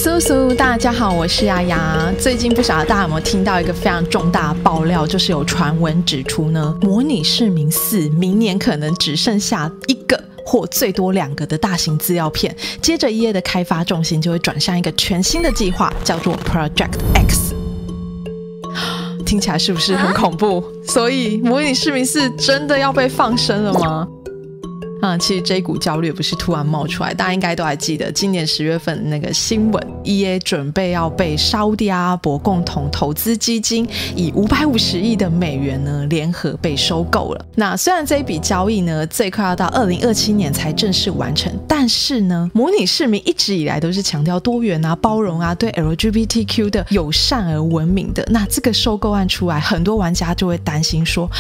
蘇蘇，大家好，我是丫丫。最近不曉得大家有沒有聽到一個非常重大的爆料，就是有傳聞指出呢，模擬市民4明年可能只剩下一個或最多2個的大型資料片，接着EA的開發重心就會轉向一個全新的計劃，叫做 Project X。聽起來是不是很恐怖？所以模擬市民4真的要被放生了嗎？其實這一股焦慮也不是突然冒出來，大家應該都還記得今年10月份那個新聞 ，EA 準備要被沙烏地阿拉伯共同投資基金以550億的美元呢聯合被收購了。那雖然這一筆交易呢最快要到2027年才正式完成，但是呢，模擬市民一直以來都是強調多元啊、包容啊、對 LGBTQ 的友善而聞名的。那這個收購案出來，很多玩家就會擔心說，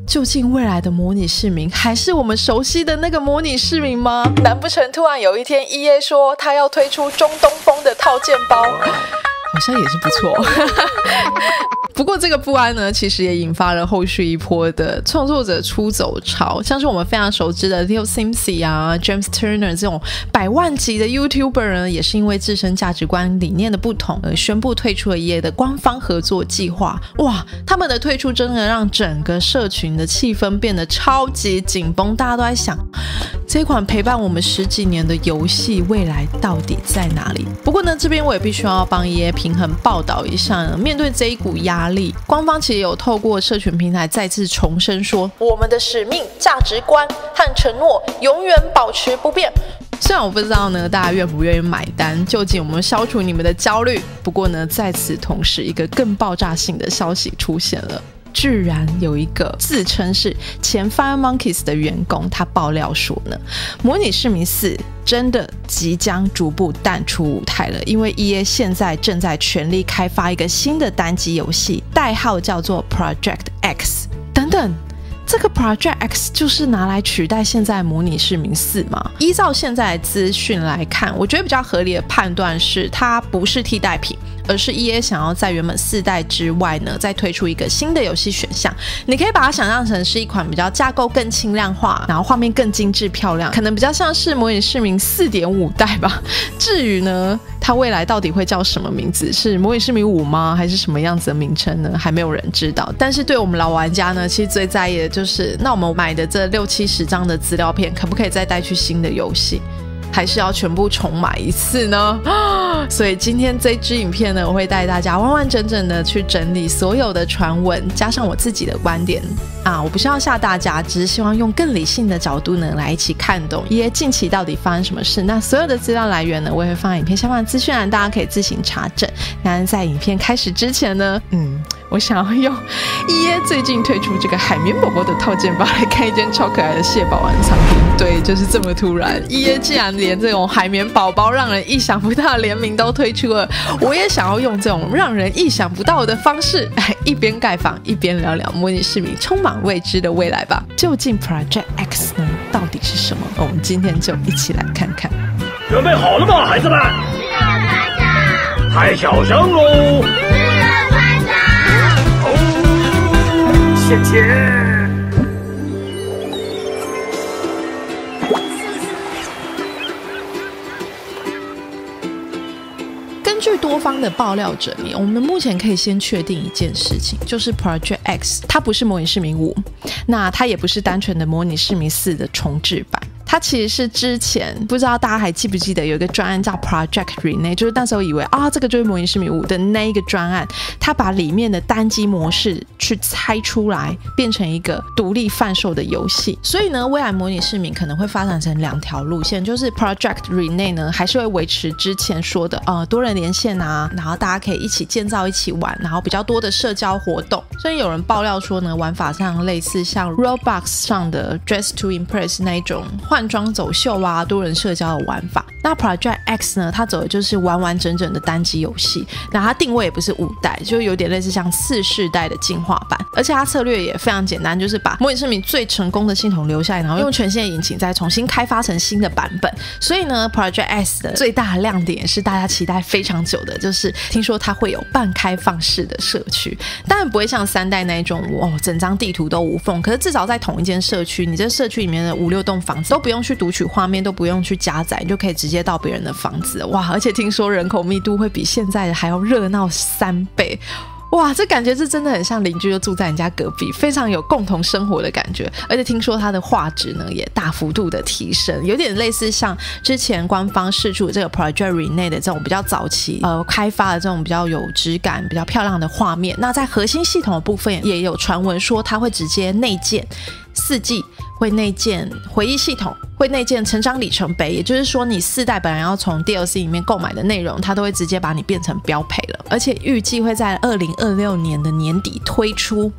究竟未來的模擬市民還是我們熟悉的那個模擬市民嗎？難不成突然有一天 EA 說他要推出中東風的套件包，好像也是不錯。不過這個不安呢，其實也引發了後續一波的創作者出走潮，像是我們非常熟知的 Leo Simsy 啊、James Turner 這種百萬級的 YouTuber 呢，也是因為自身價值觀理念的不同而宣布退出了EA的官方合作計劃。哇，他們的退出真的讓整個社群的氣氛變得超級緊繃，大家都在想，這款陪伴我們10幾年的遊戲未來到底在哪裡？不過呢，這邊我也必須要幫EA平衡報道一下呢，面對這一股壓力，官方其實有透過社群平台再次重申說，我們的使命、價值觀和承諾永遠保持不變。雖然我不知道呢，大家願不願意買單，究竟我們消除你們的焦慮。不過呢，在此同時，一個更爆炸性的消息出現了。居然有一個自稱是前 FireMonkeys 的員工，他爆料說呢，模擬市民4真的即將逐步淡出舞台了，因為 EA 現在正在全力開發一個新的單機遊戲，代號叫做 Project X。等等，這個 Project X 就是拿來取代現在模擬市民4嗎？依照現在的資訊來看，我覺得比較合理的判斷是，它不是替代品，而是 EA 想要在原本4代之外呢，再推出一個新的游戲選项。你可以把它想象成是一款比較架構更輕量化，然後畫面更精緻漂亮，可能比較像是模擬市民 4.5 代吧。至於呢，它未来到底會叫什麼名字？是模擬市民5嗎？還是什麼樣子的名稱呢？還沒有人知道。但是对我們老玩家呢，其實最在意的就是，那我們買的這60-70張的資料片，可不可以再帶去新的遊戲？還是要全部重買一次呢？所以今天這支影片呢，我會帶大家完完整整的去整理所有的傳聞，加上我自己的觀點啊！我不是要嚇大家，只是希望用更理性的角度呢，來一起看懂EA近期到底發生什麼事。那所有的資料來源呢，我也會放在影片下方的資訊欄，大家可以自行查證。那在影片開始之前呢，我想要用EA最近推出這個海綿寶寶的套件包來看一件超可愛的蟹堡玩藏品。對，就是這麼突然，EA竟然連這種海綿寶寶讓人意想不到的聯名都推出了，我也想要用這種讓人意想不到的方式，一邊蓋房一邊聊聊模擬市民充滿未知的未來吧。究竟 Project X 呢，到底是什麼？我們今天就一起来看看。準備好了嗎，孩子們？是的，團長。太小聲嘍。是的，團長。哦，謝謝。根据多方的爆料整理，我們目前可以先確定一件事情，就是 Project X 它不是模擬市民5，那它也不是单纯的模擬市民4的重製版。它其實是之前不知道大家還記不記得有一個專案叫 Project Renee， 就是那時候以為這個就是模擬市民5的那一個專案，它把裡面的單機模式去拆出來，變成一個獨立販售的遊戲。所以呢，未來模擬市民可能會發展成2條路線，就是 Project Renee 呢還是會維持之前說的多人連線啊，然後大家可以一起建造一起玩，然後比較多的社交活動。所以有人爆料說呢，玩法上類似像 Roblox 上的 Dress to Impress 那一種換裝走秀啊，多人社交的玩法。那 Project X 呢，它走的就是完完整整的单机游戏，那它定位也不是5代，就有點類似像4世代的进化版，而且它策略也非常簡單，就是把模拟市民最成功的系統留下來，然後用全新的引擎再重新開發成新的版本。所以呢 Project X 的最大的亮點是大家期待非常久的，就是听說它会有半開放式的社區，當然不會像3代那一種整張地圖都無縫，可是至少在同一間社區，你這社區裡面的5-6棟房子都不不用去讀取畫面，都不用去加載，你就可以直接到別人的房子。哇，而且聽說人口密度會比現在的還要熱鬧3倍。哇，這感覺是真的很像鄰居就住在人家隔壁，非常有共同生活的感覺。而且聽說它的畫質呢也大幅度的提升，有點類似像之前官方釋出這個 Project Renee 的這種比較早期開發的這種比較有質感、比較漂亮的畫面。那在核心系統的部分也有傳聞說它會直接內建4G，會內建回憶系統，會內建成長里程碑，也就是說你4代本來要從 DLC 裡面購買的內容，它都會直接把你變成標配了，而且預計會在2026年的年底推出。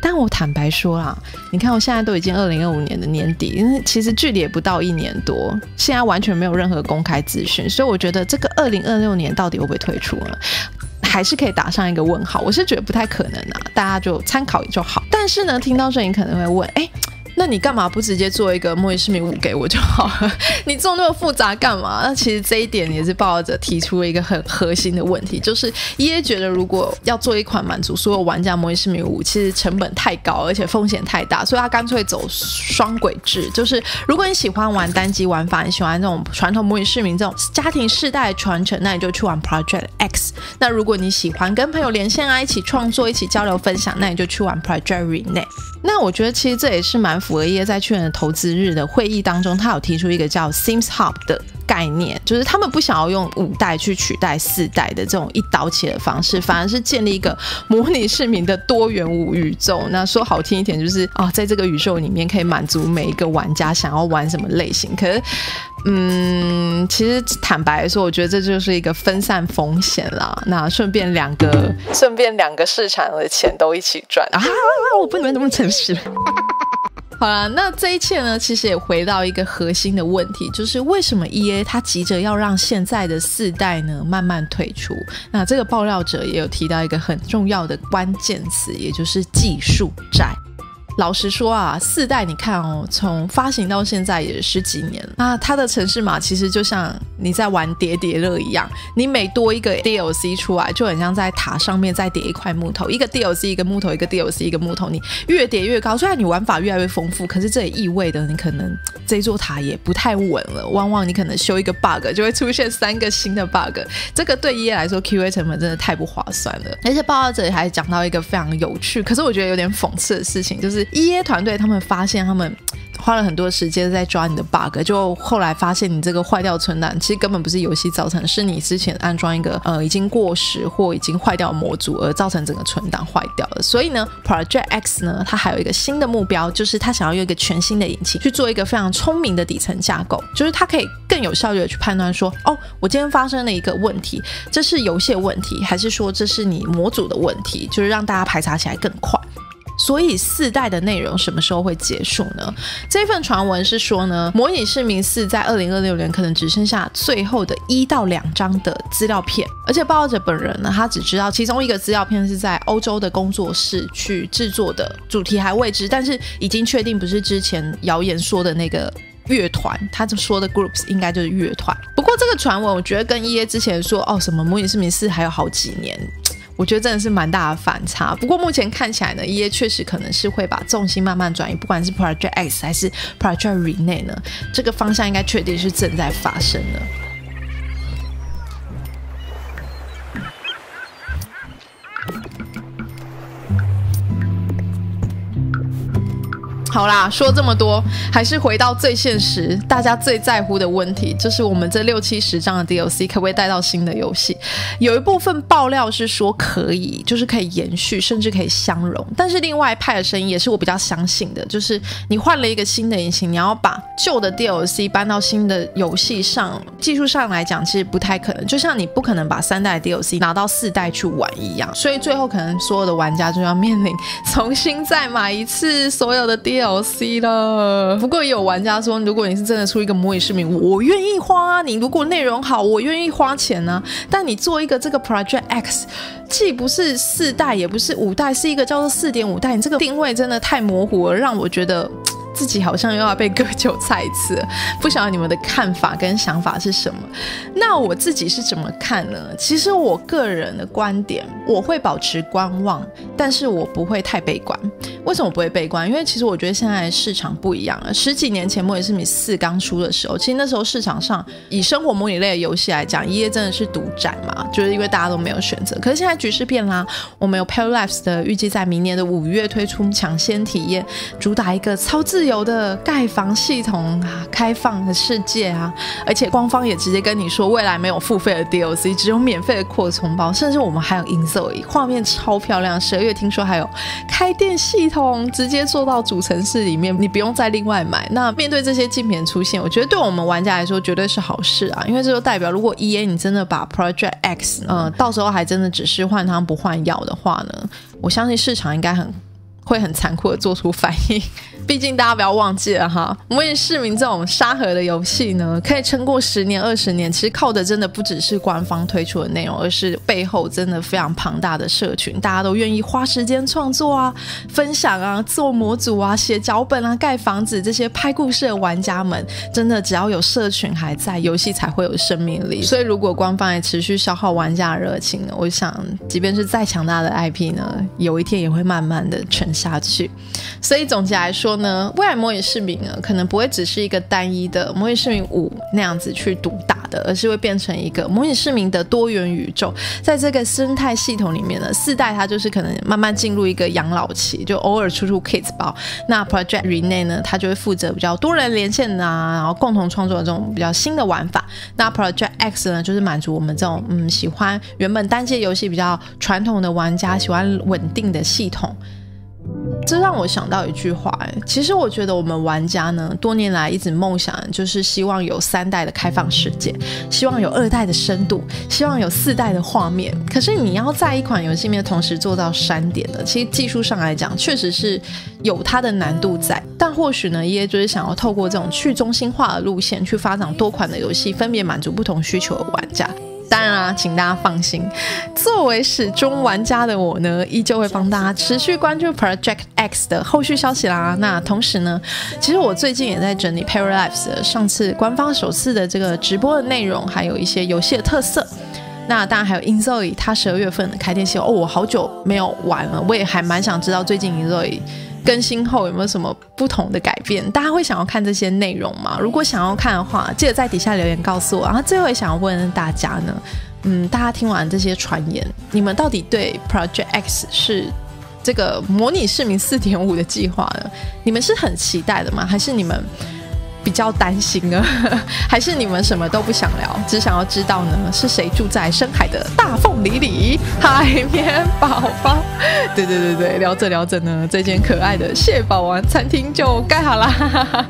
但我坦白說啦，你看我現在都已經2025年的年底，因為其實距離也不到1年多，現在完全沒有任何公開資訊，所以我覺得這個2026年到底會不會推出呢？還是可以打上一個問號，我是覺得不太可能啊，大家就參考就好。但是呢，聽到這你可能會問，那你幹嘛不直接做一個模擬市民5給我就好了？你做那麼複雜幹嘛？那其實這一點也是報導者提出了一個很核心的問題，就是 EA 覺得如果要做一款滿足所有玩家模擬市民5，其實成本太高，而且風險太大，所以他乾脆走雙軌制，就是如果你喜歡玩單機玩法，你喜歡這種傳統模擬市民這種家庭世代的傳承，那你就去玩 Project X。那如果你喜歡跟朋友連線啊，一起創作、一起交流分享，那你就去玩 Project Renee。那我覺得其實這也是蠻符合EA在去年的投資日的會議當中，他有提出一個叫 Sims Hub 的概念，就是他們不想要用5代去取代4代的這種一刀切的方式，反而是建立一個模擬市民的多元宇宙。那說好聽一點就是在這個宇宙裡面可以滿足每一個玩家想要玩什麼類型。可是其實坦白來說，我覺得這就是一個分散風險啦。那順便兩個市場的錢都一起賺啊！我不能那麼誠實。好了，那這一切呢，其實也回到一個核心的問題，就是為什麼 EA 它急着要讓現在的4代呢慢慢退出？那這個爆料者也有提到一個很重要的關鍵詞，也就是技術債。老實說啊，4代你看從發行到現在也10幾年了，那它的程式碼其實就像你在玩疊疊樂一樣，你每多一個 DLC 出來，就很像在塔上面再疊一塊木頭，一個 DLC 一個木頭，一個 DLC 一個木頭，你越疊越高。雖然你玩法越來越豐富，可是這也意味着你可能這座塔也不太穩了，往往你可能修一個 bug 就會出現3個新的 bug， 這個對 EA 來說 QA 成本真的太不划算了。而且報道者還講到一個非常有趣，可是我覺得有點諷刺的事情，就是 EA 團隊他們發現他們花了很多時間在抓你的 bug， 就後來發現你這個壞掉存檔其實根本不是遊戲造成，是你之前安裝一個已經過時或已經壞掉的模組而造成整個存檔壞掉了。所以呢 Project X 呢，它還有一個新的目標，就是它想要用一個全新的引擎去做一個非常聰明的底層架構，就是它可以更有效率的去判斷說，我今天發生了一個問題，這是游戲的問題，還是說這是你模組的問題，就是讓大家排查起来更快。所以4代的內容什麼時候會結束呢？這份傳聞是說呢，模擬市民4在2026年可能只剩下最後的1到2張的資料片，而且報道者本人呢，他只知道其中一個資料片是在歐洲的工作室去制作的，主題還未知，但是已經確定不是之前謠言說的那個樂團，他說的 groups 應該就是樂團。不過這個傳聞我覺得跟 EA 之前說什麼模擬市民4還有好幾年，我覺得真的是蠻大的反差。不過目前看起來呢 EA 確實可能是會把重心慢慢轉移，不管是 Project X 還是 Project Renee 呢，這個方向應該確定是正在發生的。好啦，說這麼多，還是回到最現實，大家最在乎的問題，就是我們這60-70張的 DLC 可不可以帶到新的遊戲？有一部分爆料是說可以，就是可以延續，甚至可以相容。但是另外一派的聲音也是我比較相信的，就是你換了一個新的引擎，你要把舊的 DLC 搬到新的遊戲上，技術上來講其實不太可能。就像你不可能把3代的 DLC 拿到4代去玩一樣，所以最後可能所有的玩家就要面臨重新再買一次所有的 DLC了。不過也有玩家說，如果你是真的出一個模擬市民，我願意花，你如果內容好，我願意花錢啊。但你做一個这個 Project X， 既不是4代也不是5代，是一個叫做 4.5 代，你這個定位真的太模糊了，讓我覺得自己好像又要被割韭菜一次了，不曉得你們的看法跟想法是什麼？那我自己是怎麼看呢？其實我個人的觀點，我會保持觀望，但是我不會太悲觀。為什麼不會悲觀？因為其實我覺得現在市場不一樣了。10幾年前模擬市民4剛出的時候，其實那時候市場上以生活模擬類的遊戲來講，EA真的是獨佔嘛，就是因為大家都沒有選擇。可是現在局勢變啦，我們有 Paralives 的預計在明年的5月推出搶先體驗，主打一個超自由的蓋房系統啊，開放的世界啊，而且官方也直接跟你說，未來沒有付費的 DLC， 只有免費的擴充包，甚至我們還有銀色而已，畫面超漂亮。12月聽說還有開店系統，直接做到主城市裡面，你不用再另外買。那面對這些競品出現，我覺得對我們玩家來說絕對是好事啊，因為這就代表如果 EA 你真的把 Project X 到時候還真的只是換湯不換藥的話呢，我相信市场應該會很殘酷的做出反應。畢竟大家不要忘記了哈，模擬市民這種沙盒的遊戲呢，可以撐過10年20年，其實靠的真的不只是官方推出的內容，而是背後真的非常龐大的社群，大家都願意花時間創作啊、分享啊、做模組啊、寫脚本啊、蓋房子，這些拍故事的玩家們，真的只要有社群還在，遊戲才會有生命力。所以如果官方也持續消耗玩家的熱情呢，我想即便是再強大的 IP 呢，有一天也會慢慢的沉下去。所以总結來說呢，未来模擬市民呢，可能不會只是一個單一的模擬市民5那樣子去獨打的，而是會變成一個模擬市民的多元宇宙。在這個生態系統裡面呢，4代它就是可能慢慢進入一個養老期，就偶爾出 Kids 包。那 Project Renee 呢，它就會負責比較多人連線啊，然後共同創作的這種比較新的玩法。那 Project X 呢，就是滿足我們這種喜歡原本單機遊戲比較傳統的玩家，喜歡穩定的系統。這讓我想到一句話，其實我覺得我們玩家呢，多年來一直夢想就是希望有3代的開放世界，希望有2代的深度，希望有4代的畫面。可是你要在一款遊戲里面同時做到3點呢，其實技術上來講確實是有它的難度在。但或許呢，EA就是想要透過這種去中心化的路線去發展多款的遊戲，分別滿足不同需求的玩家。當然啊，請大家放心，作為始終玩家的我呢，依舊會幫大家持續關注 Project X 的後續消息啦。那同時呢，其實我最近也在整理 Paralives 的上次官方首次的這個直播的內容，還有一些遊戲的特色。那當然還有 inZOE 它12月份的開店系統哦，我好久沒有玩了，我也還蠻想知道最近 inZOE更新後有沒有什麼不同的改變？大家會想要看這些內容嗎？如果想要看的話，記得在底下留言告訴我。然後最後也想要問大家呢，大家聽完這些傳言，你們到底對 Project X 是這個模擬市民 4.5 的計劃呢？你們是很期待的嗎？還是你們比較擔心呢？還是你們什麼都不想聊，只想要知道呢是誰住在深海的大鳳梨裡？海綿寶寶，對，聊着呢，這間可愛的蟹堡王餐廳就蓋好啦。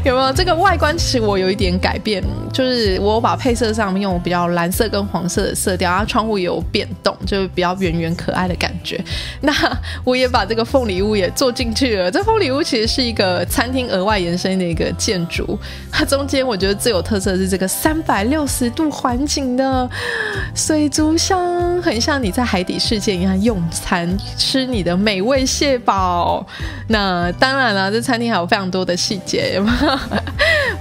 有沒有？這個外觀其實我有一點改變，就是我把配色上面用比較藍色跟黃色的色調，然後窗戶也有變動，就是比較圓圓可愛的感覺。那我也把這個鳳梨屋也做進去了。這鳳梨屋其實是一個餐廳額外延伸的一個建築，它中間我覺得最有特色的是這個360度環境的水族箱，很像你在海底世界一樣用餐吃你的美味蟹堡。那當然了，這餐廳還有非常多的細節，有沒有？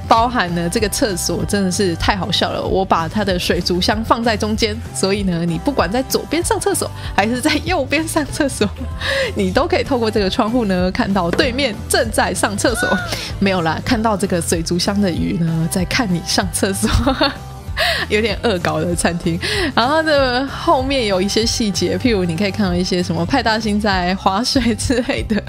包含呢這個廁所真的是太好笑了，我把它的水族箱放在中間，所以呢你不管在左邊上廁所還是在右邊上廁所，你都可以透過這個窗戶呢看到對面正在上廁所。沒有啦，看到這個水族箱的魚呢在看你上廁所。有點惡搞的餐廳，然後這個後面有一些細節，譬如你可以看到一些什麼派大星在划水之類的，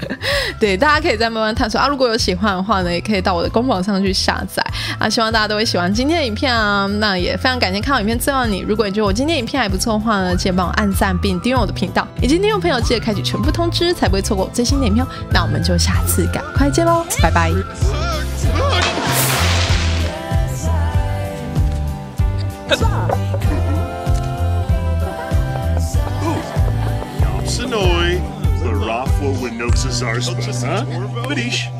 對，大家可以再慢慢探索啊。如果有喜歡的話呢，也可以到我的官網上去下載啊。希望大家都會喜歡今天的影片啊。那也非常感謝看到影片最後你，如果你覺得我今天影片還不錯的話呢，記得幫我按讚並訂閱我的頻道，以及訂閱朋友記得開啟全部通知，才不會錯過我最新的影片。那我們就下次趕快見嘍，拜拜。Sonoy, Barafwa Winoxazarspa, huh? Badish.